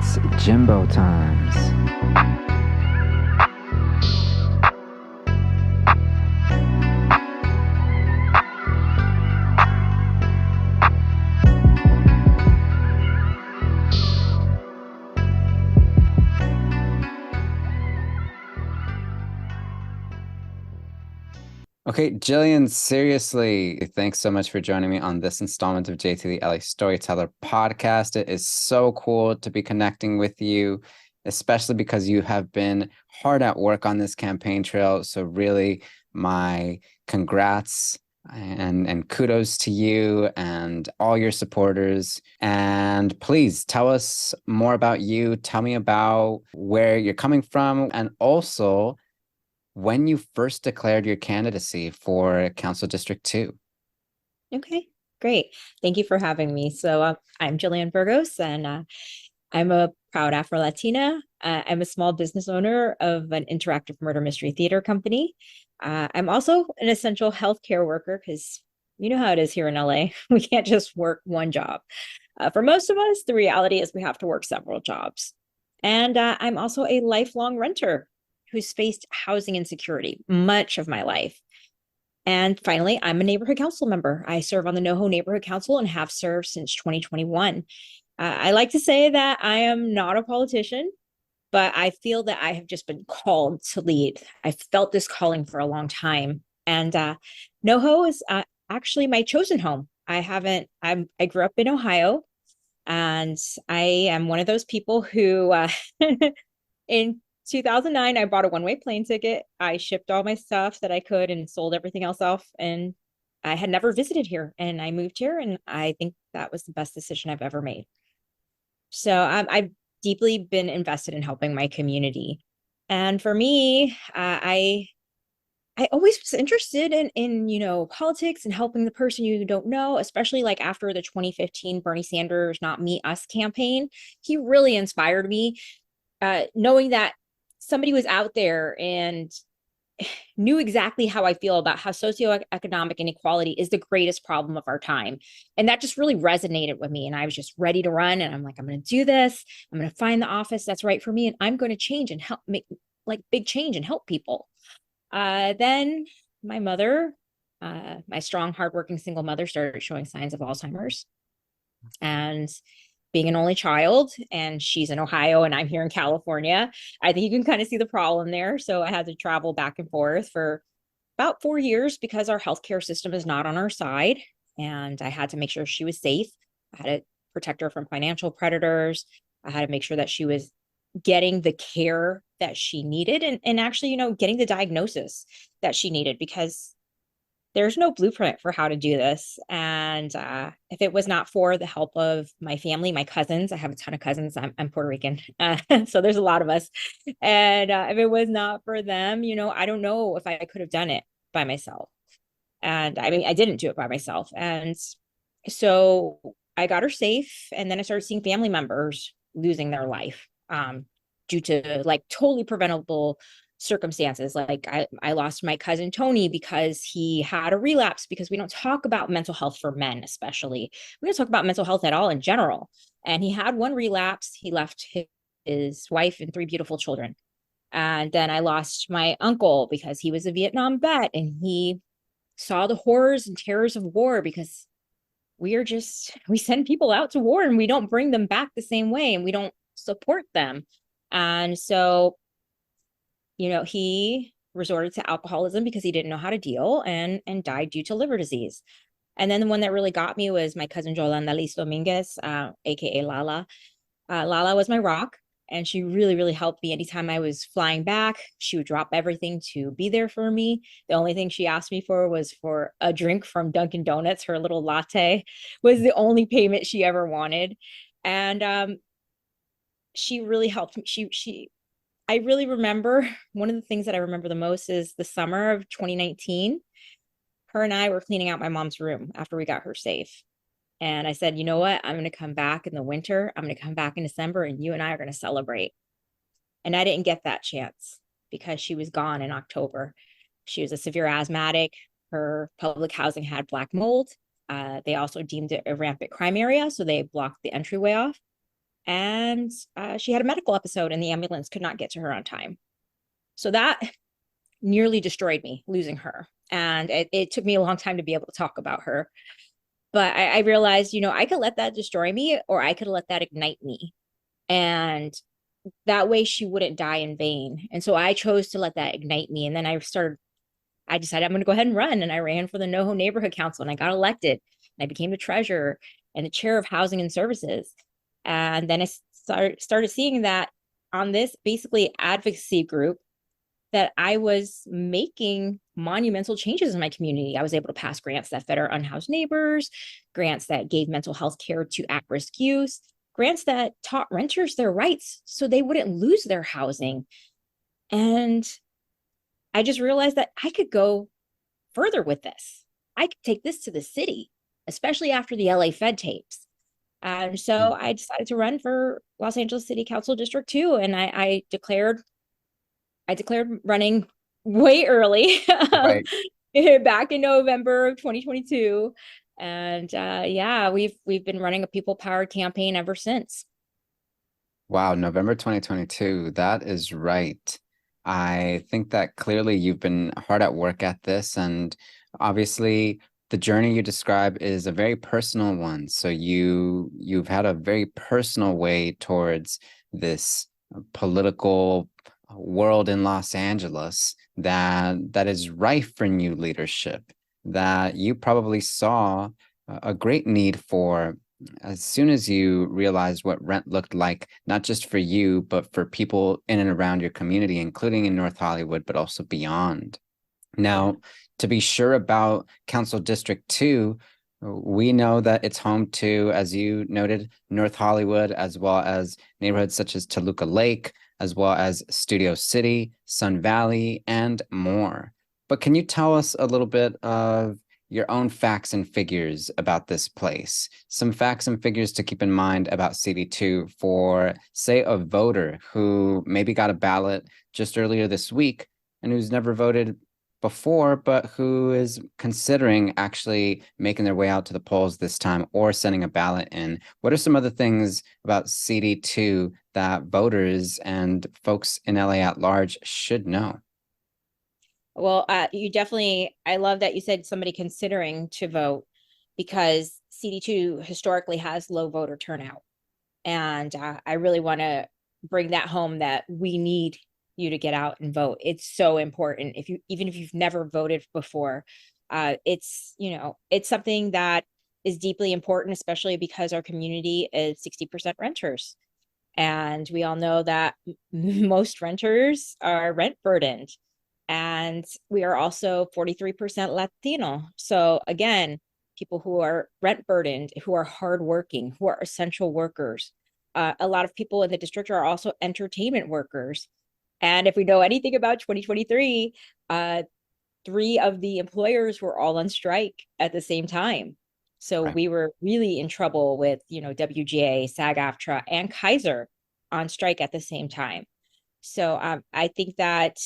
It's Jimbo times. Okay, Jillian, seriously, thanks so much for joining me on this installment of JT the LA Storyteller Podcast. It is so cool to be connecting with you, especially because you have been hard at work on this campaign trail. So really, my congrats and kudos to you and all your supporters. And please tell us more about you. Tell me about where you're coming from, and also when you first declared your candidacy for Council District 2. Okay, great. Thank you for having me. So I'm Jillian Burgos, and I'm a proud Afro-Latina. I'm a small business owner of an interactive murder mystery theater company. I'm also an essential healthcare worker because you know how it is here in LA. We can't just work one job. For most of us, the reality is we have to work several jobs. And I'm also a lifelong renter who's faced housing insecurity much of my life. And finally, I'm a neighborhood council member. I serve on the NoHo Neighborhood Council and have served since 2021. I like to say that I am not a politician, but I feel that I have just been called to lead. I've felt this calling for a long time. And NoHo is actually my chosen home. I grew up in Ohio, and I am one of those people who in 2009, I bought a one-way plane ticket. I shipped all my stuff that I could and sold everything else off. And I had never visited here, and I moved here, and I think that was the best decision I've ever made. So I've deeply been invested in helping my community. And for me, I always was interested in politics and helping the person you don't know, especially like after the 2015 Bernie Sanders Not Me Us campaign. He really inspired me, knowing that somebody was out there and knew exactly how I feel about how socioeconomic inequality is the greatest problem of our time. And that just really resonated with me. And I was just ready to run. And I'm like, I'm going to do this. I'm going to find the office that's right for me. And I'm going to change and help make like big change and help people. Then my mother, my strong, hardworking single mother, started showing signs of Alzheimer's. And being an only child, and she's in Ohio and I'm here in California, I think you can kind of see the problem there. So I had to travel back and forth for about 4 years because our healthcare system is not on our side. And I had to make sure she was safe. I had to protect her from financial predators. I had to make sure that she was getting the care that she needed, and actually, getting the diagnosis that she needed, because there's no blueprint for how to do this. And if it was not for the help of my family, my cousins, I have a ton of cousins. I'm Puerto Rican. So there's a lot of us. And if it was not for them, I don't know if I could have done it by myself. And I mean, I didn't do it by myself. And so I got her safe. And then I started seeing family members losing their life due to like totally preventable circumstances. Like I lost my cousin Tony because he had a relapse, because we don't talk about mental health for men, especially. We don't talk about mental health at all in general. And he had one relapse. He left his wife and three beautiful children. And then I lost my uncle because he was a Vietnam vet, and he saw the horrors and terrors of war, because we send people out to war and we don't bring them back the same way, and we don't support them. And so he resorted to alcoholism because he didn't know how to deal, and died due to liver disease. And then the one that really got me was my cousin Yolanda Liz Dominguez, aka Lala. Lala was my rock, and she really, really helped me. Anytime I was flying back, she would drop everything to be there for me. The only thing she asked me for was for a drink from Dunkin' Donuts. Her little latte was the only payment she ever wanted. And she really helped me. I really remember, one of the things that I remember the most is the summer of 2019. Her and I were cleaning out my mom's room after we got her safe. And I said, you know what? I'm going to come back in the winter. I'm going to come back in December, and you and I are going to celebrate. And I didn't get that chance because she was gone in October. She was a severe asthmatic. Her public housing had black mold. They also deemed it a rampant crime area, so they blocked the entryway off. and she had a medical episode and the ambulance could not get to her on time. So that nearly destroyed me, losing her. And it took me a long time to be able to talk about her. But I realized, I could let that destroy me, or I could let that ignite me. And that way she wouldn't die in vain. And so I chose to let that ignite me. And then I decided I'm going to go ahead and run. And I ran for the NoHo Neighborhood Council and I got elected. And I became the treasurer and the chair of housing and services. And then I started seeing that on this basically advocacy group that I was making monumental changes in my community. I was able to pass grants that fed our unhoused neighbors, grants that gave mental health care to at-risk youth, grants that taught renters their rights so they wouldn't lose their housing. And I just realized that I could go further with this. I could take this to the city, especially after the LA Fed tapes. And so I decided to run for Los Angeles City Council District 2, and I declared running way early Right. back in November of 2022. And yeah, we've been running a people powered campaign ever since. Wow, November 2022. That is right. I think that clearly you've been hard at work at this, and obviously the journey you describe is a very personal one. So you've had a very personal way towards this political world in Los Angeles that is rife for new leadership, that you probably saw a great need for as soon as you realized what rent looked like, not just for you, but for people in and around your community, including in North Hollywood, but also beyond. Now, to be sure about Council District 2, we know that it's home to, as you noted, North Hollywood, as well as neighborhoods such as Toluca Lake, as well as Studio City, Sun Valley, and more. But can you tell us a little bit of your own facts and figures about this place? Some facts and figures to keep in mind about CD2 for, say, a voter who maybe got a ballot just earlier this week and who's never voted before, but who is considering actually making their way out to the polls this time or sending a ballot in. What are some other things about CD2 that voters and folks in LA at large should know? Well, I love that you said somebody considering to vote, because CD2 historically has low voter turnout. And I really want to bring that home, that we need you to get out and vote. It's so important. Even if you've never voted before, it's something that is deeply important, especially because our community is 60% renters. And we all know that most renters are rent burdened. And we are also 43% Latino. So again, people who are rent burdened, who are hardworking, who are essential workers. A lot of people in the district are also entertainment workers. And if we know anything about 2023, 3 of the employers were all on strike at the same time. So Right. we were really in trouble with, WGA, SAG-AFTRA, and Kaiser on strike at the same time. So I think that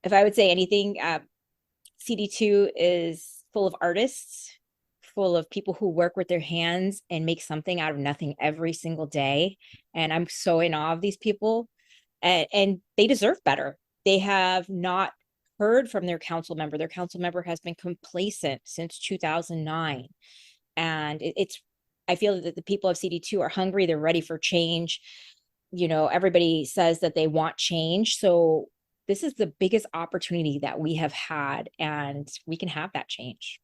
if I would say anything, CD2 is full of artists, full of people who work with their hands and make something out of nothing every single day. And I'm so in awe of these people, and they deserve better. They have not heard from their council member. Their council member has been complacent since 2009. And I feel that the people of CD2 are hungry. They're ready for change. Everybody says that they want change. So this is the biggest opportunity that we have had, and we can have that change.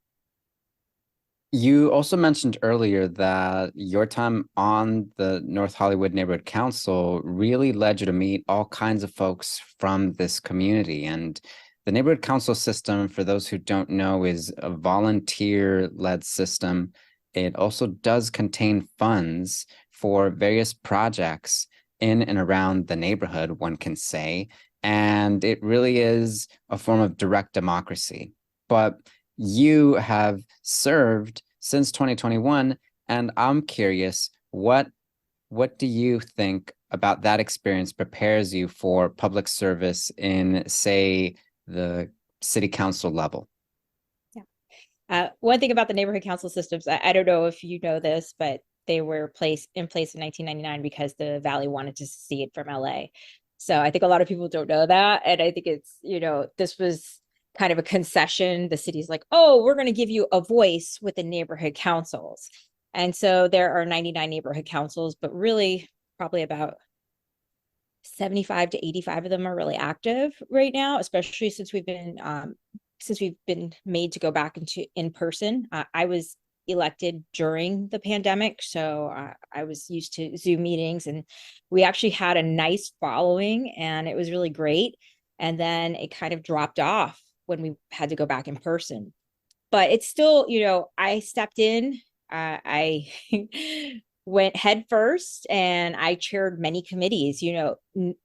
You also mentioned earlier that your time on the North Hollywood Neighborhood Council really led you to meet all kinds of folks from this community. And the Neighborhood Council system, for those who don't know, is a volunteer-led system. It also does contain funds for various projects in and around the neighborhood, one can say. And it really is a form of direct democracy. But you have served since 2021, and I'm curious, what do you think about that experience prepares you for public service in, say, the city council level? Yeah. One thing about the neighborhood council systems, I don't know if you know this, but they were in place in 1999 because the Valley wanted to secede from LA. So I think a lot of people don't know that. And I think it's, this was kind of a concession. The city's like, oh, we're going to give you a voice with the neighborhood councils. And so there are 99 neighborhood councils, but really probably about 75 to 85 of them are really active right now, especially since we've been made to go back into in person. I was elected during the pandemic, so I was used to Zoom meetings, and we actually had a nice following, and it was really great. And then it kind of dropped off when we had to go back in person. But it's still, I stepped in. I went head first, and I chaired many committees,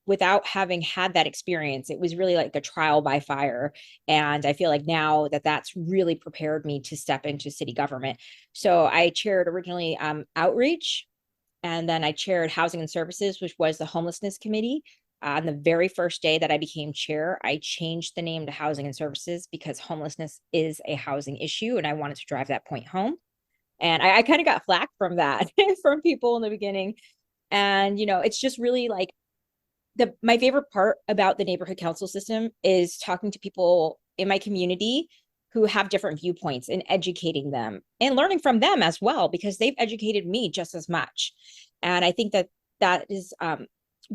without having had that experience. It was really like a trial by fire. And I feel like now that's really prepared me to step into city government. So I chaired originally outreach, and then I chaired housing and services, which was the homelessness committee. On the very first day that I became chair, I changed the name to housing and services because homelessness is a housing issue, and I wanted to drive that point home. And I kind of got flack from that from people in the beginning. And, it's just really like my favorite part about the neighborhood council system is talking to people in my community who have different viewpoints and educating them and learning from them as well, because they've educated me just as much. And I think that is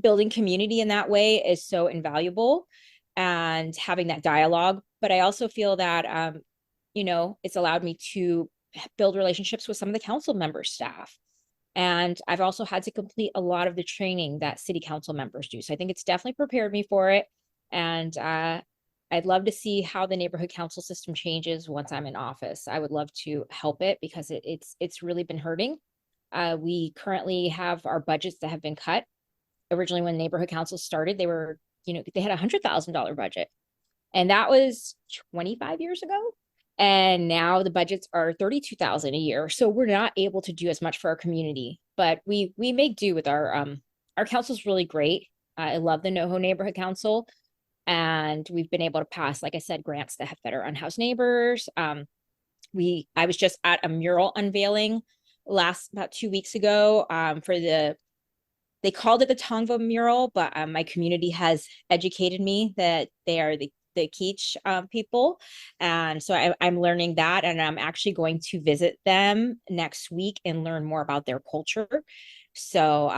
building community in that way is so invaluable, and having that dialogue. But I also feel that, it's allowed me to build relationships with some of the council member staff. And I've also had to complete a lot of the training that city council members do. So I think it's definitely prepared me for it. And I'd love to see how the neighborhood council system changes once I'm in office. I would love to help it because it's really been hurting. We currently have our budgets that have been cut. Originally, when neighborhood councils started, they had $100,000 budget. And that was 25 years ago. And now the budgets are 32,000 a year. So we're not able to do as much for our community, but we make do with our council's really great. I love the NoHo neighborhood council. And we've been able to pass, like I said, grants that have better unhoused neighbors. I was just at a mural unveiling about 2 weeks ago they called it the Tongva mural, but my community has educated me that they are the Keech people. And so I'm learning that, and I'm actually going to visit them next week and learn more about their culture. So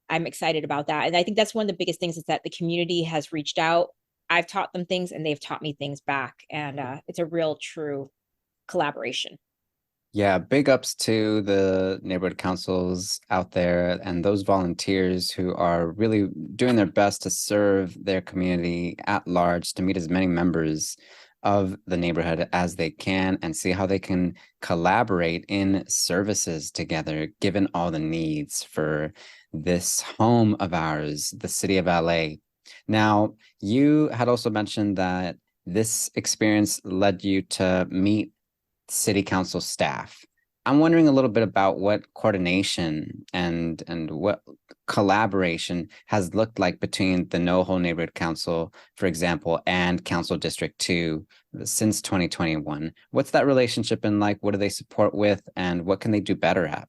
I'm excited about that. And I think that's one of the biggest things is that the community has reached out. I've taught them things and they've taught me things back. And it's a real true collaboration. Yeah, big ups to the neighborhood councils out there and those volunteers who are really doing their best to serve their community at large, to meet as many members of the neighborhood as they can and see how they can collaborate in services together, given all the needs for this home of ours, the city of LA. Now, you had also mentioned that this experience led you to meet city council staff. I'm wondering a little bit about what coordination and what collaboration has looked like between the NoHo Neighborhood Council, for example, and Council District 2 since 2021. What's that relationship been like? What do they support with, and what can they do better at?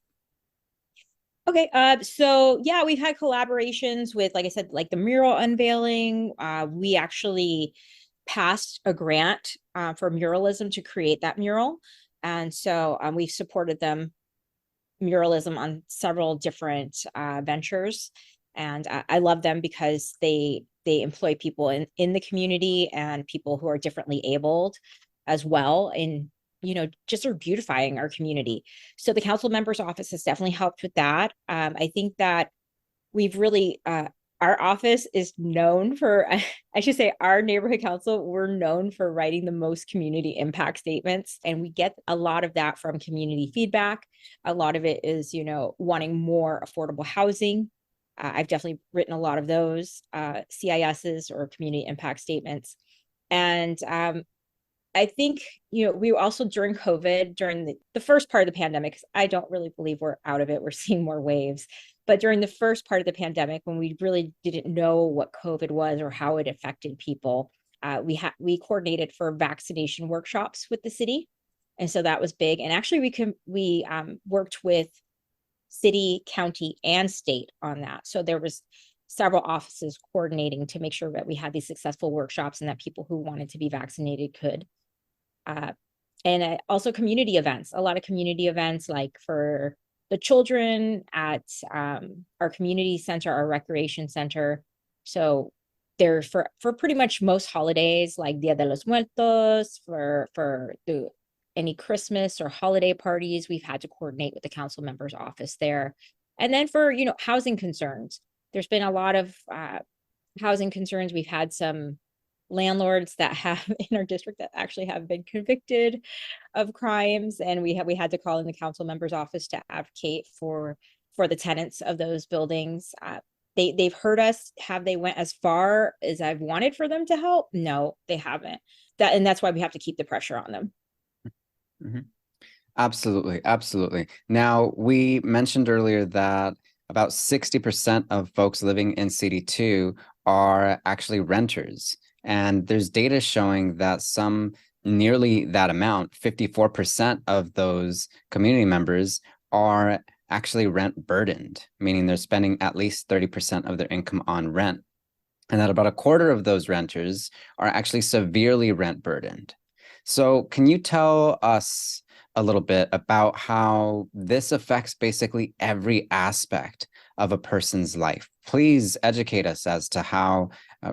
Okay, so yeah, we've had collaborations with, like I said, like the mural unveiling. We actually passed a grant for muralism to create that mural. And so we've supported them muralism on several different ventures. And I love them because they employ people in the community and people who are differently abled as well, in just sort of beautifying our community. So the council member's office has definitely helped with that. I think that we've really our office is known for, I should say, our neighborhood council, we're known for writing the most community impact statements. And we get a lot of that from community feedback. A lot of it is, wanting more affordable housing. I've definitely written a lot of those CISs or community impact statements. And I think, we were also during COVID, during the first part of the pandemic, I don't really believe we're out of it. We're seeing more waves. But during the first part of the pandemic, when we really didn't know what COVID was or how it affected people, we coordinated for vaccination workshops with the city. And so that was big. And actually we worked with city, county, and state on that. So there was several offices coordinating to make sure that we had these successful workshops and that people who wanted to be vaccinated could. And also community events, a lot of community events, like for the children at our community center, our recreation center. So they're for pretty much most holidays, like Dia de los Muertos, for any Christmas or holiday parties, we've had to coordinate with the council member's office there. And then for, housing concerns, there's been a lot of housing concerns. We've had some landlords that have in our district that actually have been convicted of crimes, and we had to call in the council member's office to advocate for the tenants of those buildings. They've heard us. Have they went as far as I've wanted for them to help? No, they haven't. That's why we have to keep the pressure on them. Mm-hmm. Absolutely. Absolutely. Now, we mentioned earlier that about 60% of folks living in CD2 are actually renters. And there's data showing that nearly that amount, 54% of those community members are actually rent burdened, meaning they're spending at least 30% of their income on rent. And that about a quarter of those renters are actually severely rent burdened. So can you tell us a little bit about how this affects basically every aspect of a person's life? Please educate us as to how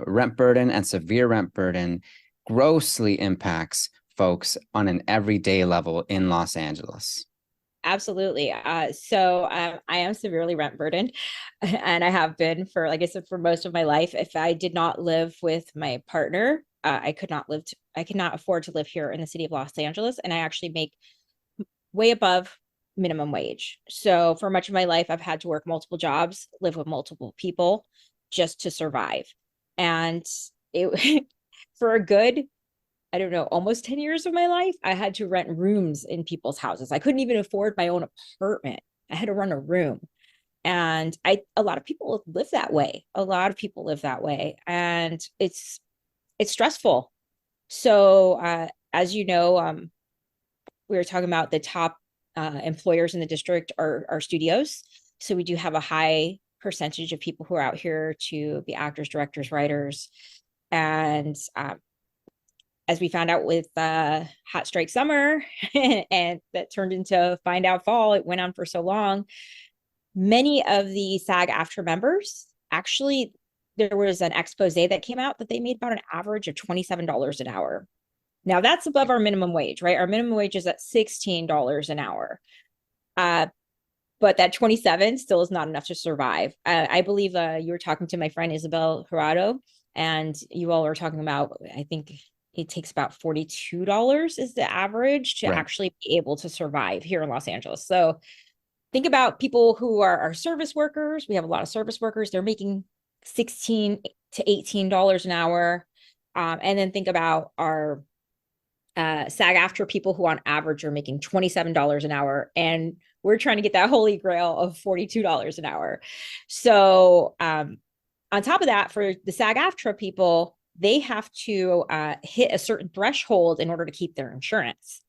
rent burden and severe rent burden grossly impacts folks on an everyday level in Los Angeles. Absolutely. So I am severely rent burdened, and I have been for, like I said, for most of my life. If I did not live with my partner, I could not afford to live here in the city of Los Angeles. And I actually make way above minimum wage. So for much of my life, I've had to work multiple jobs, live with multiple people just to survive. And it for a good, I don't know, almost 10 years of my life, I had to rent rooms in people's houses. I couldn't even afford my own apartment. I had to rent a room. And a lot of people live that way. A lot of people live that way. And it's stressful. So as you know, we were talking about the top employers in the district are studios. So we do have a high percentage of people who are out here to be actors, directors, writers. And as we found out with Hot Strike Summer, and that turned into Find Out Fall, it went on for so long. Many of the SAG-AFTRA members, actually, there was an expose that came out that they made about an average of $27 an hour. Now that's above our minimum wage, right? Our minimum wage is at $16 an hour. But that 27 still is not enough to survive. I believe you were talking to my friend Isabel Jurado, and you all were talking about, I think it takes about $42 is the average to actually be able to survive here in Los Angeles. So think about people who are service workers. We have a lot of service workers. They're making $16 to $18 an hour. And then think about our SAG-AFTRA people who on average are making $27 an hour. And we're trying to get that holy grail of $42 an hour. So on top of that, for the SAG-AFTRA people, they have to hit a certain threshold in order to keep their insurance.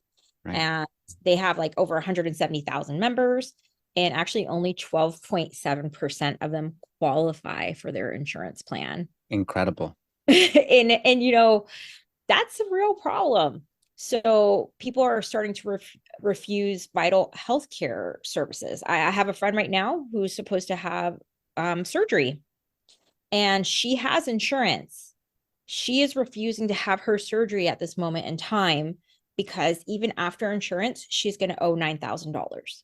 Right. And they have like over 170,000 members, and actually only 12.7% of them qualify for their insurance plan. Incredible. and you know, that's a real problem. So people are starting to refuse vital healthcare services. I have a friend right now who's supposed to have surgery, and she has insurance. She is refusing to have her surgery at this moment in time because even after insurance, she's going to owe $9,000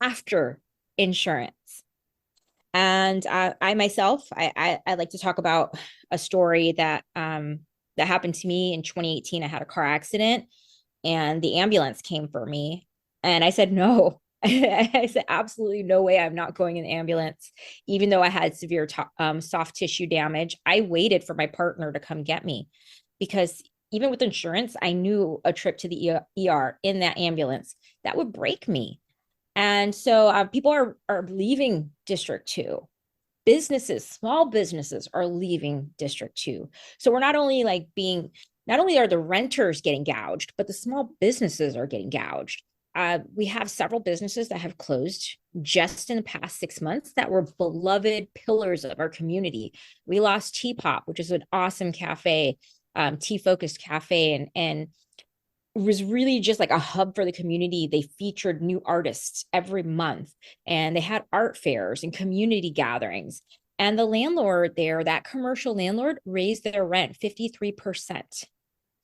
after insurance. And I myself, I like to talk about a story that that happened to me in 2018. I had a car accident and the ambulance came for me. And I said, no. I said, absolutely no way. I'm not going in the ambulance. Even though I had severe soft tissue damage, I waited for my partner to come get me, because even with insurance, I knew a trip to the ER in that ambulance that would break me. And so people are leaving District 2. Businesses, small businesses are leaving District 2. So we're not only are the renters getting gouged, but the small businesses are getting gouged. we have several businesses that have closed just in the past 6 months that were beloved pillars of our community. We lost Tea Pop, which is an awesome cafe, tea-focused cafe, and was really just like a hub for the community. They featured new artists every month, and they had art fairs and community gatherings. And the landlord there, that commercial landlord, raised their rent 53%.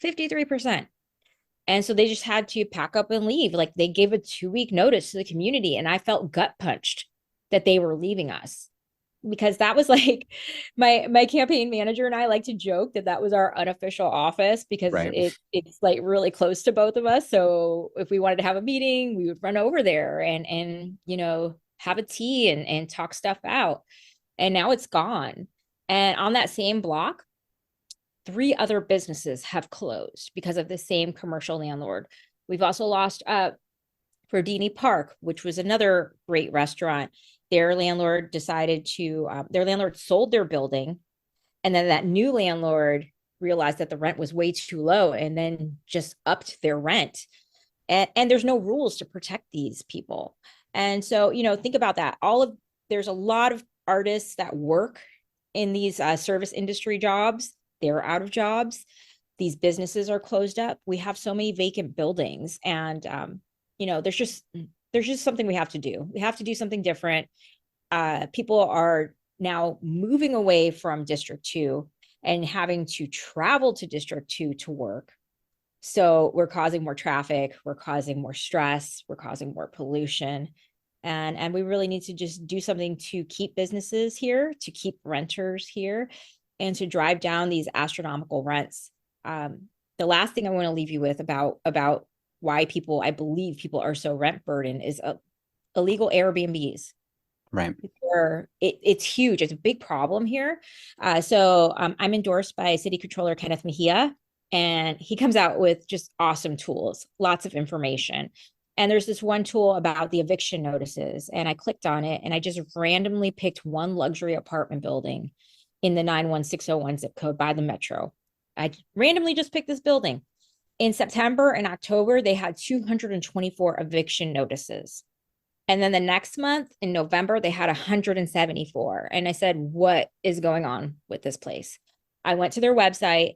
53%. And so they just had to pack up and leave. Like, they gave a 2-week notice to the community, and I felt gut punched that they were leaving us, because that was like my campaign manager and I like to joke that that was our unofficial office, because Right. it's like really close to both of us. So if we wanted to have a meeting, we would run over there and have a tea and talk stuff out. And now it's gone. And on that same block, 3 other businesses have closed because of the same commercial landlord. We've also lost Ferdini Park, which was another great restaurant. Their landlord sold their building, and then that new landlord realized that the rent was way too low and then just upped their rent. And there's no rules to protect these people. And so, think about that. There's a lot of artists that work in these service industry jobs. They're out of jobs. These businesses are closed up. We have so many vacant buildings, and there's just something we have to do. We have to do something different. People are now moving away from District 2 and having to travel to District 2 to work. So we're causing more traffic, we're causing more stress, we're causing more pollution. And we really need to just do something to keep businesses here, to keep renters here, and to drive down these astronomical rents. The last thing I want to leave you with about why I believe people are so rent burdened is illegal Airbnbs. Right. It's huge. It's a big problem here. So I'm endorsed by City Controller Kenneth Mejia, and he comes out with just awesome tools, lots of information. And there's this one tool about the eviction notices, and I clicked on it, and I just randomly picked one luxury apartment building in the 91601 zip code by the Metro. I randomly just picked this building. In September and October, they had 224 eviction notices. And then the next month in November, they had 174. And I said, what is going on with this place? I went to their website,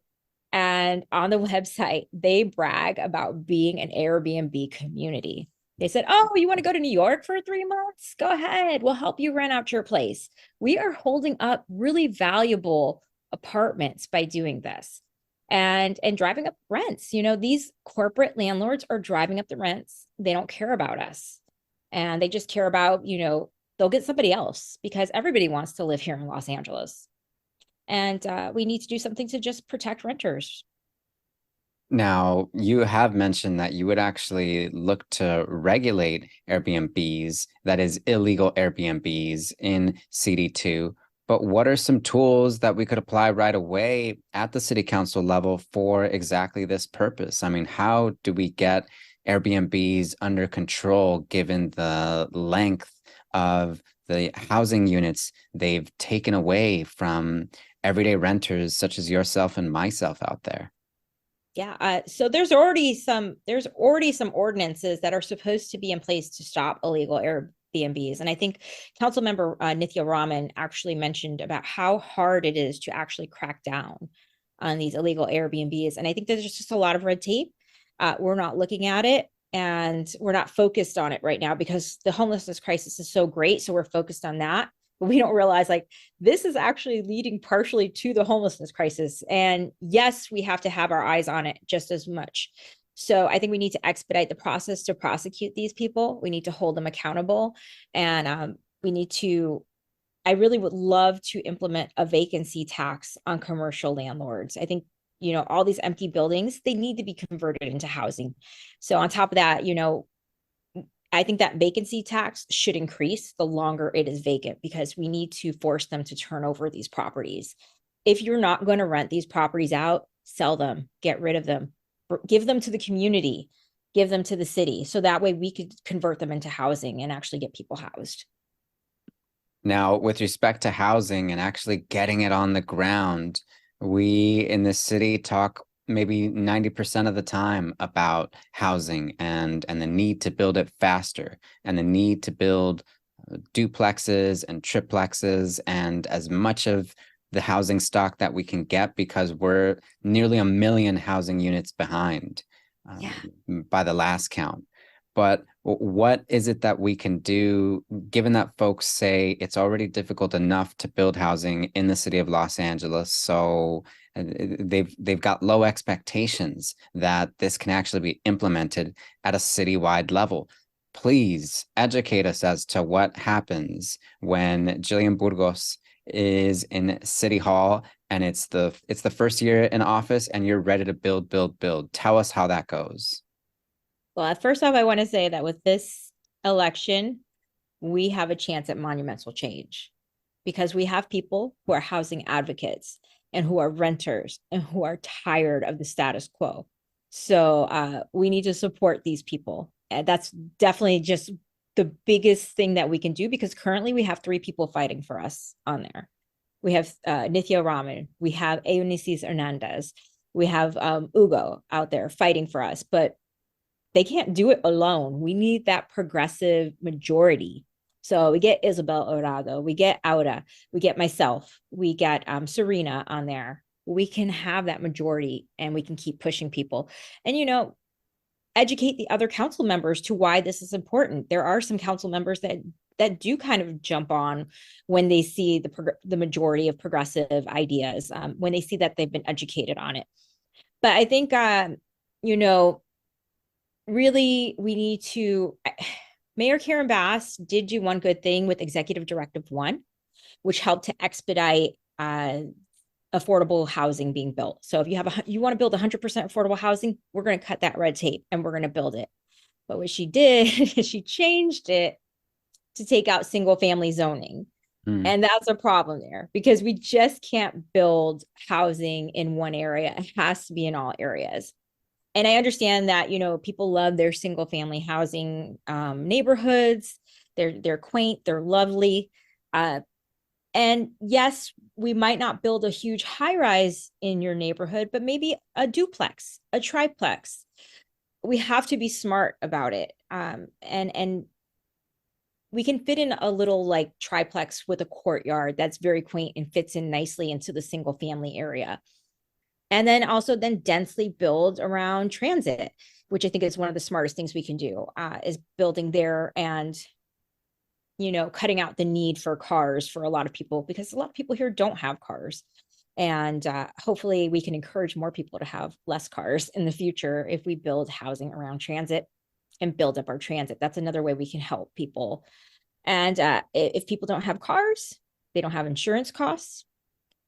and on the website, they brag about being an Airbnb community. They said, oh, you want to go to New York for 3 months? Go ahead. We'll help you rent out your place. We are holding up really valuable apartments by doing this and driving up rents. These corporate landlords are driving up the rents. They don't care about us. And they just care about, they'll get somebody else, because everybody wants to live here in Los Angeles. And we need to do something to just protect renters. Now, you have mentioned that you would actually look to regulate Airbnbs, that is illegal Airbnbs in CD2. But what are some tools that we could apply right away at the city council level for exactly this purpose? I mean, how do we get Airbnbs under control, given the length of the housing units they've taken away from everyday renters such as yourself and myself out there? Yeah. So there's already some ordinances that are supposed to be in place to stop illegal Airbnbs. And I think Councilmember Nithya Raman actually mentioned about how hard it is to actually crack down on these illegal Airbnbs. And I think there's just a lot of red tape. We're not looking at it, and we're not focused on it right now because the homelessness crisis is so great. So we're focused on that. But we don't realize, like, this is actually leading partially to the homelessness crisis. And yes, we have to have our eyes on it just as much. So I think we need to expedite the process to prosecute these people. We need to hold them accountable. And I really would love to implement a vacancy tax on commercial landlords. I think, all these empty buildings, they need to be converted into housing. So on top of that, I think that vacancy tax should increase the longer it is vacant, because we need to force them to turn over these properties. If you're not going to rent these properties out, sell them, get rid of them, give them to the community, give them to the city. So that way we could convert them into housing and actually get people housed. Now, with respect to housing and actually getting it on the ground, we in the city talk maybe 90% of the time about housing and the need to build it faster and the need to build duplexes and triplexes and as much of the housing stock that we can get, because we're nearly 1 million housing units behind by the last count. But what is it that we can do, given that folks say it's already difficult enough to build housing in the city of Los Angeles? So they've got low expectations that this can actually be implemented at a citywide level. Please educate us as to what happens when Jillian Burgos is in City Hall and it's the first year in office and you're ready to build. Tell us how that goes. Well, first off, I want to say that with this election, we have a chance at monumental change because we have people who are housing advocates and who are renters and who are tired of the status quo. So we need to support these people. And that's definitely just the biggest thing that we can do, because currently we have 3 people fighting for us on there. We have Nithya Raman, we have Eunices Hernandez, we have Ugo out there fighting for us, but they can't do it alone. We need that progressive majority. So we get Isabel Orado, we get Outta, we get myself, we get Serena on there. We can have that majority and we can keep pushing people. And, you know, educate the other council members to why this is important. There are some council members that do kind of jump on when they see the majority of progressive ideas, when they see that they've been educated on it. But I think, you know, really we need to, Mayor Karen Bass did do one good thing with Executive Directive 1, which helped to expedite affordable housing being built. So if you want to build 100% affordable housing, we're going to cut that red tape and we're going to build it. But what she did is she changed it to take out single family zoning. And that's a problem there, because we just can't build housing in one area. It has to be in all areas. And I understand that, you know, people love their single family housing neighborhoods. They're quaint, they're lovely. And yes, we might not build a huge high rise in your neighborhood, but maybe a duplex, a triplex. We have to be smart about it. And we can fit in a little like triplex with a courtyard that's very quaint and fits in nicely into the single family area. And then also then densely build around transit, which I think is one of the smartest things we can do, is building there and, you know, cutting out the need for cars for a lot of people, because a lot of people here don't have cars. And hopefully we can encourage more people to have less cars in the future if we build housing around transit and build up our transit. That's another way we can help people. And if people don't have cars, they don't have insurance costs,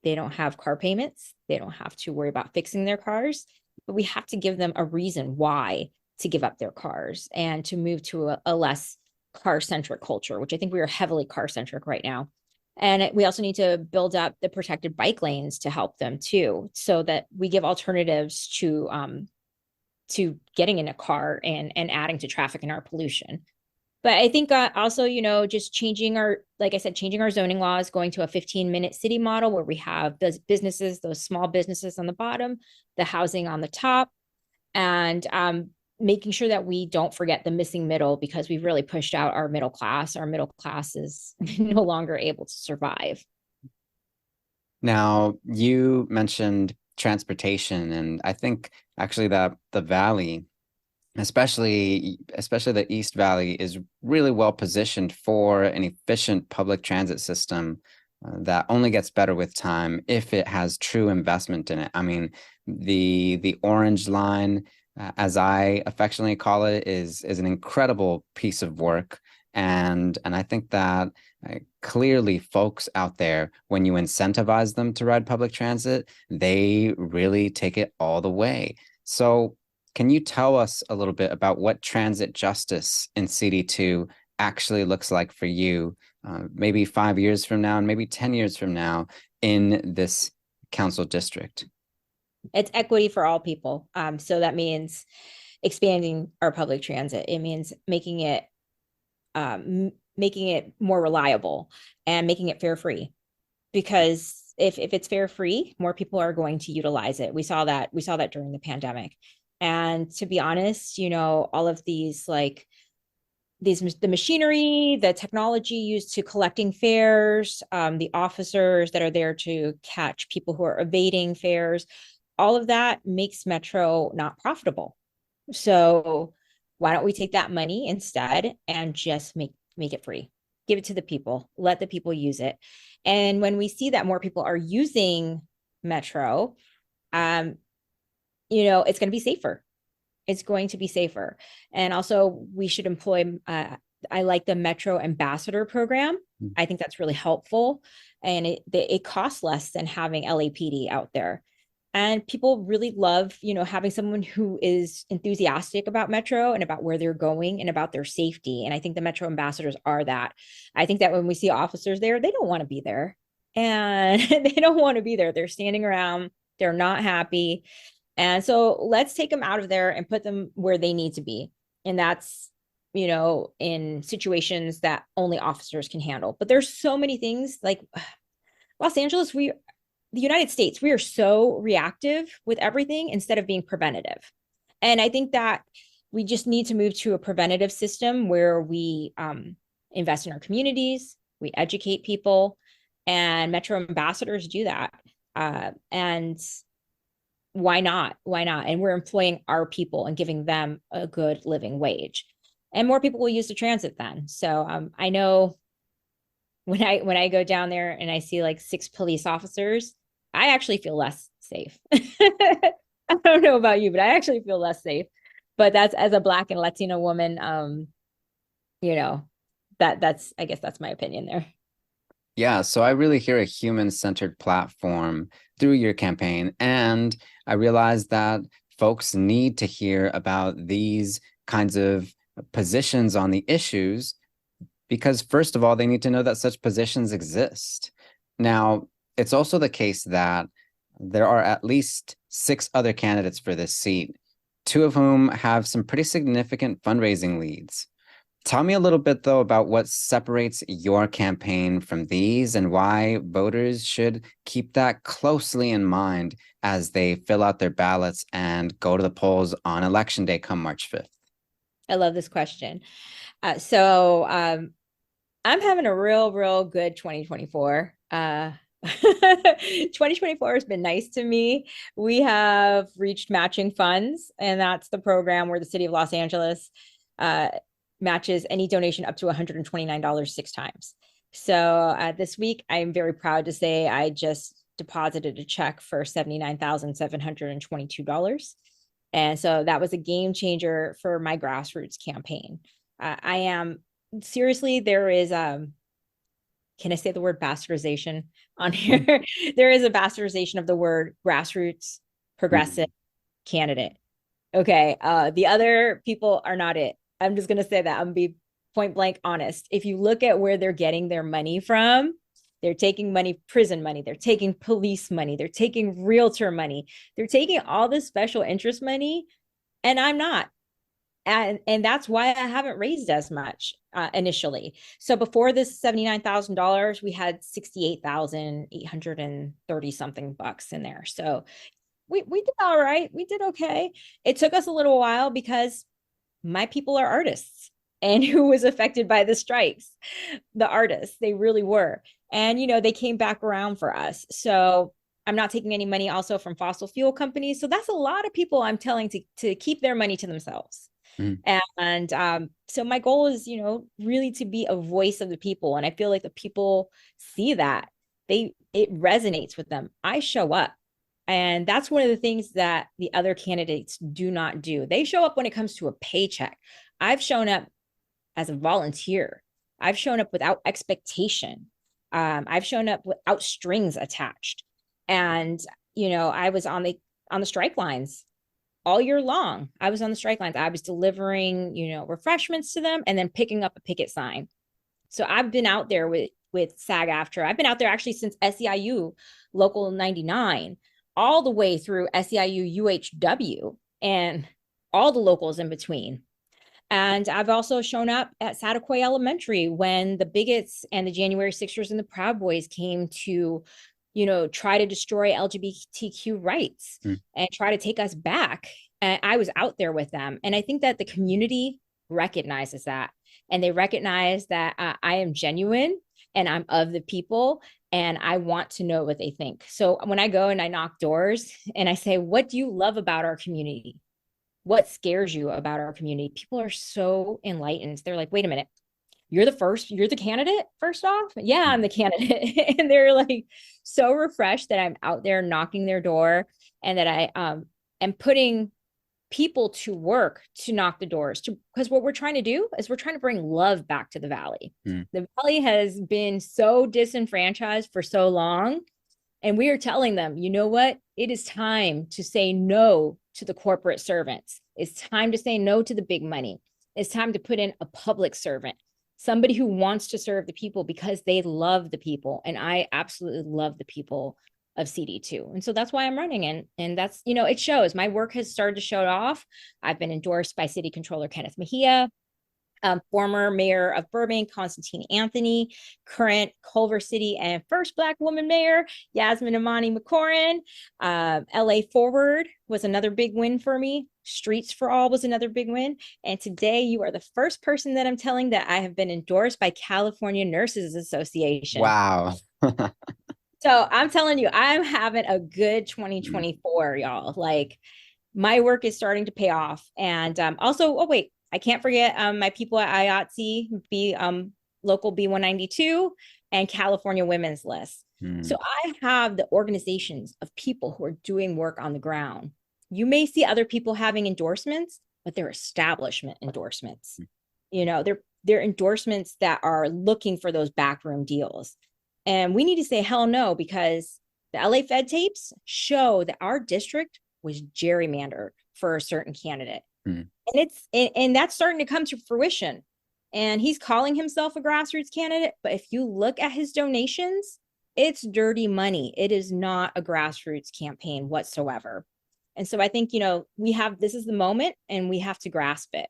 they don't have car payments, they don't have to worry about fixing their cars, but we have to give them a reason why to give up their cars and to move to a less car-centric culture, which I think we are heavily car-centric right now. And we also need to build up the protected bike lanes to help them too, so that we give alternatives to getting in a car and adding to traffic and our pollution. But I think also, you know, just changing like I said, changing our zoning laws, going to a 15-minute city model where we have those businesses, those small businesses on the bottom, the housing on the top, and making sure that we don't forget the missing middle, because we've really pushed out our middle class. Our middle class is no longer able to survive. Now, you mentioned transportation, and I think actually that the Valley, especially the East Valley, is really well positioned for an efficient public transit system that only gets better with time if it has true investment in it. I mean, the Orange Line, as I affectionately call it, is an incredible piece of work. And I think that clearly folks out there, when you incentivize them to ride public transit, they really take it all the way. So can you tell us a little bit about what transit justice in CD2 actually looks like for you, maybe 5 years from now and maybe 10 years from now in this council district? It's equity for all people. So that means expanding our public transit. It means making it more reliable and making it fare free, because if it's fare free, more people are going to utilize it. We saw that during the pandemic. And to be honest, all of these the machinery, the technology used to collecting fares, the officers that are there to catch people who are evading fares, all of that makes Metro not profitable. So why don't we take that money instead and just make it free? Give it to the people, let the people use it. And when we see that more people are using Metro, it's going to be safer. It's going to be safer. And also we should employ, I like the Metro Ambassador program. I think that's really helpful. And it costs less than having LAPD out there. And people really love, having someone who is enthusiastic about Metro and about where they're going and about their safety. And I think the Metro ambassadors are that. I think that when we see officers there, they don't want to be there. And they don't want to be there. They're standing around. They're not happy. And so let's take them out of there and put them where they need to be. And that's, in situations that only officers can handle. But there's so many things like Los Angeles, the United States, we are so reactive with everything instead of being preventative. And I think that we just need to move to a preventative system where we invest in our communities, we educate people, and Metro ambassadors do that. And why not? Why not? And we're employing our people and giving them a good living wage. And more people will use the transit then. So I know when I go down there and I see like 6 police officers, I actually feel less safe. I don't know about you, but I actually feel less safe. But that's, as a Black and Latina woman, that's I guess that's my opinion there. Yeah, so I really hear a human-centered platform through your campaign, and I realize that folks need to hear about these kinds of positions on the issues because, first of all, they need to know that such positions exist. Now, it's also the case that there are at least 6 other candidates for this seat, 2 of whom have some pretty significant fundraising leads. Tell me a little bit, though, about what separates your campaign from these and why voters should keep that closely in mind as they fill out their ballots and go to the polls on Election Day come March 5th. I love this question. So I'm having a real good 2024. 2024 has been nice to me. We have reached matching funds, and that's the program where the city of Los Angeles matches any donation up to $129 6 times. So this week, I'm very proud to say I just deposited a check for $79,722. And so that was a game changer for my grassroots campaign. I am seriously, there is, can I say the word bastardization on here? There is a bastardization of the word grassroots progressive candidate. Okay. The other people are not it. I'm just going to say that. I'm going to be point blank honest. If you look at where they're getting their money from, they're taking money, prison money, they're taking police money, they're taking realtor money, they're taking all this special interest money, and I'm not. And that's why I haven't raised as much initially. So before this $79,000, we had 68,830 something bucks in there. So we did all right. We did okay. It took us a little while because my people are artists, and who was affected by the strikes? The artists, they really were. And, they came back around for us. So I'm not taking any money also from fossil fuel companies. So that's a lot of people I'm telling to keep their money to themselves. And so my goal is, really to be a voice of the people. And I feel like the people see that it resonates with them. I show up. And that's one of the things that the other candidates do not do. They show up when it comes to a paycheck. I've shown up as a volunteer. I've shown up without expectation. I've shown up without strings attached. And, I was on the strike lines all year long. I was on the strike lines. I was delivering, refreshments to them and then picking up a picket sign. So I've been out there with SAG-AFTRA. I've been out there actually since SEIU Local 99. All the way through SEIU UHW and all the locals in between. And I've also shown up at Sataquai Elementary when the bigots and the January 6ers and the Proud Boys came to try to destroy LGBTQ rights and try to take us back. And I was out there with them. And I think that the community recognizes that. And they recognize that I am genuine and I'm of the people and I want to know what they think. So when I go and I knock doors and I say, what do you love about our community? What scares you about our community? People are so enlightened. They're like, wait a minute. You're the candidate first off? Yeah, I'm the candidate. And they're like so refreshed that I'm out there knocking their door and that I am putting people to work to knock the doors because what we're trying to do is we're trying to bring love back to the Valley. The Valley has been so disenfranchised for so long. And we are telling them, you know what? It is time to say no to the corporate servants. It's time to say no to the big money. It's time to put in a public servant, somebody who wants to serve the people because they love the people. And I absolutely love the people of CD2. And so that's why I'm running. And that's, it shows. My work has started to show off. I've been endorsed by City Controller Kenneth Mejia, former mayor of Burbank, Constantine Anthony, current Culver City and first Black woman mayor, Yasmin Amani McCoran. LA Forward was another big win for me. Streets for All was another big win. And today you are the first person that I'm telling that I have been endorsed by California Nurses Association. Wow. So I'm telling you, I'm having a good 2024, y'all. Like my work is starting to pay off. And also, oh wait, I can't forget my people at IATSE, local B192 and California Women's List. So I have the organizations of people who are doing work on the ground. You may see other people having endorsements, but they're establishment endorsements. They're endorsements that are looking for those backroom deals. And we need to say hell no, because the LA Fed tapes show that our district was gerrymandered for a certain candidate. And that's starting to come to fruition. And he's calling himself a grassroots candidate. But if you look at his donations, it's dirty money. It is not a grassroots campaign whatsoever. And so I think, this is the moment and we have to grasp it.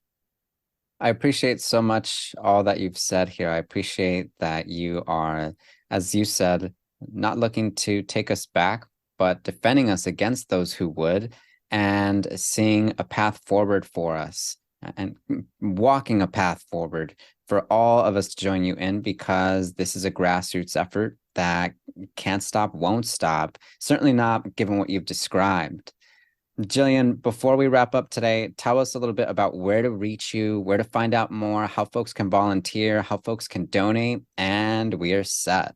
I appreciate so much all that you've said here. I appreciate that you are, as you said, not looking to take us back, but defending us against those who would, and seeing a path forward for us and walking a path forward for all of us to join you in, because this is a grassroots effort that can't stop, won't stop, certainly not given what you've described. Jillian, before we wrap up today, tell us a little bit about where to reach you, where to find out more, how folks can volunteer, how folks can donate, and we are set.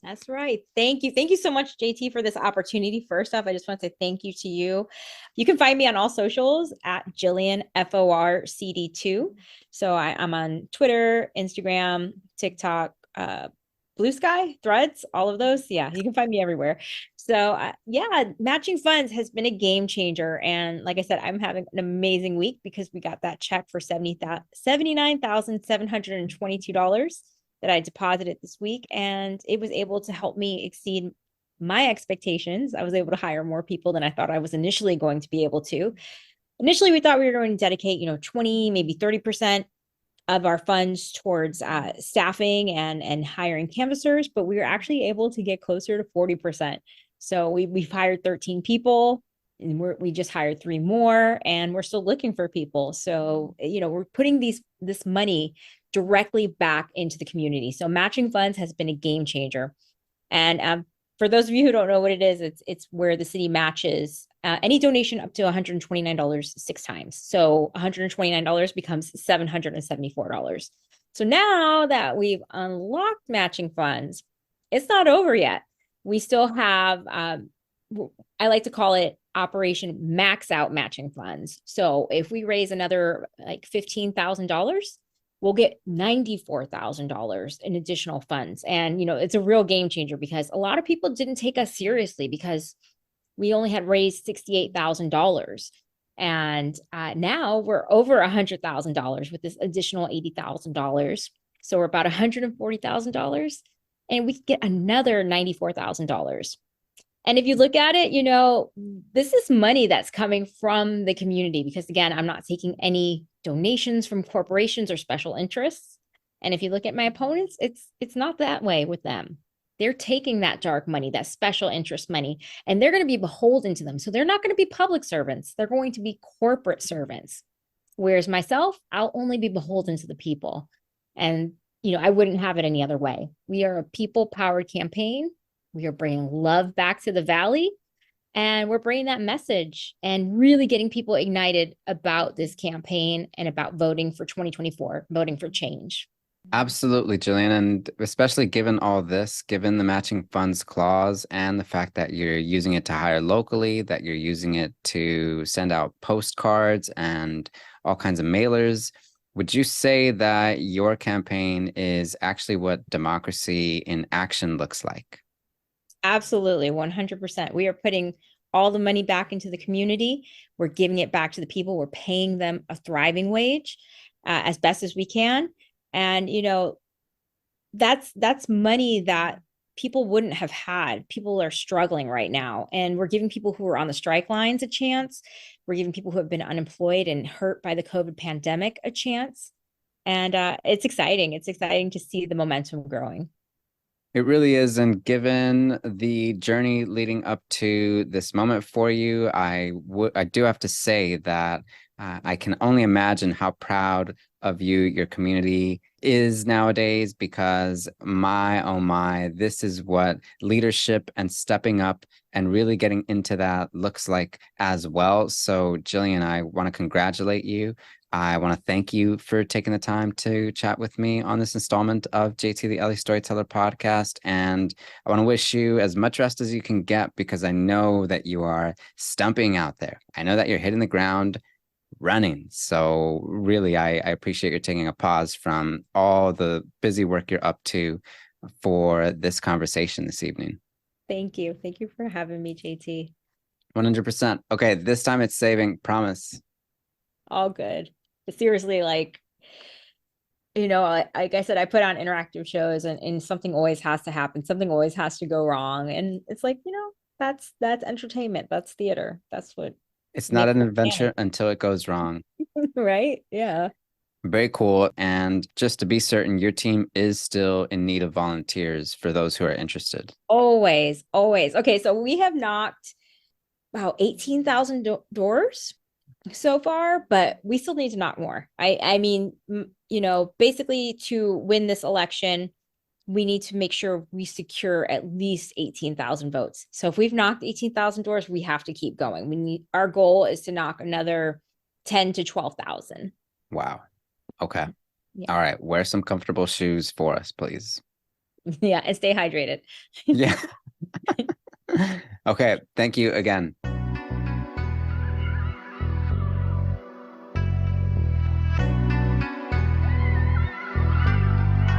That's right. Thank you. Thank you so much, JT, for this opportunity. First off, I just want to say thank you to you. You can find me on all socials at Jillian FORCD2. So I'm on Twitter, Instagram, TikTok, Blue Sky, Threads, all of those. Yeah, you can find me everywhere. So matching funds has been a game changer. And like I said, I'm having an amazing week because we got that check for $79,722 that I deposited this week. And it was able to help me exceed my expectations. I was able to hire more people than I thought I was initially going to be able to. Initially, we thought we were going to dedicate, 20, maybe 30% of our funds towards staffing and hiring canvassers, but we were actually able to get closer to 40%. So we've hired 13 people, and we just hired 3 more, and we're still looking for people. So, we're putting this money directly back into the community. So matching funds has been a game changer. And for those of you who don't know what it is, it's where the city matches any donation up to $129 6 times. So $129 becomes $774. So now that we've unlocked matching funds, it's not over yet. We still have, I like to call it Operation Max Out Matching Funds. So if we raise another like $15,000, we'll get $94,000 in additional funds. And, it's a real game changer because a lot of people didn't take us seriously because we only had raised $68,000. And now we're over $100,000 with this additional $80,000. So we're about $140,000, and we get another $94,000. And if you look at it, this is money that's coming from the community because, again, I'm not taking any donations from corporations or special interests. And if you look at my opponents, it's not that way with them. they're taking that dark money, that special interest money, and they're going to be beholden to them. So they're not going to be public servants. They're going to be corporate servants. Whereas myself, I'll only be beholden to the people. And, I wouldn't have it any other way. We are a people-powered campaign. We are bringing love back to the Valley. And we're bringing that message and really getting people ignited about this campaign and about voting for 2024, voting for change. Absolutely, Jillian. And especially given all this, given the matching funds clause and the fact that you're using it to hire locally, that you're using it to send out postcards and all kinds of mailers, would you say that your campaign is actually what democracy in action looks like? Absolutely, 100%. We are putting all the money back into the community. We're giving it back to the people. We're paying them a thriving wage as best as we can. And, that's money that people wouldn't have had. People are struggling right now. And we're giving people who are on the strike lines a chance. We're giving people who have been unemployed and hurt by the COVID pandemic a chance. And it's exciting. It's exciting to see the momentum growing. It really is. And given the journey leading up to this moment for you, I do have to say that I can only imagine how proud of you your community is nowadays, because my, oh my, this is what leadership and stepping up and really getting into that looks like as well. So Jillian, I want to congratulate you. I want to thank you for taking the time to chat with me on this installment of JT the LA Storyteller podcast. And I want to wish you as much rest as you can get, because I know that you are stumping out there. I know that you're hitting the ground running. So really, I appreciate you taking a pause from all the busy work you're up to for this conversation this evening. Thank you. Thank you for having me, JT. 100%. Okay, this time it's saving, promise. All good. But seriously, like I said, I put on interactive shows and something always has to happen. Something always has to go wrong. And it's like, that's entertainment. That's theater. That's what It's not an adventure until it goes wrong. Right? Yeah. Very cool. And just to be certain, your team is still in need of volunteers for those who are interested. Always, always. Okay, so we have knocked about 18,000 doors so far, but we still need to knock more. I mean, basically to win this election, we need to make sure we secure at least 18,000 votes. So if we've knocked 18,000 doors, we have to keep going. Our goal is to knock another 10 to 12,000. Wow. Okay. Yeah. All right. Wear some comfortable shoes for us, please. Yeah. And stay hydrated. Yeah. Okay. Thank you again.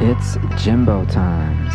It's Jimbo times.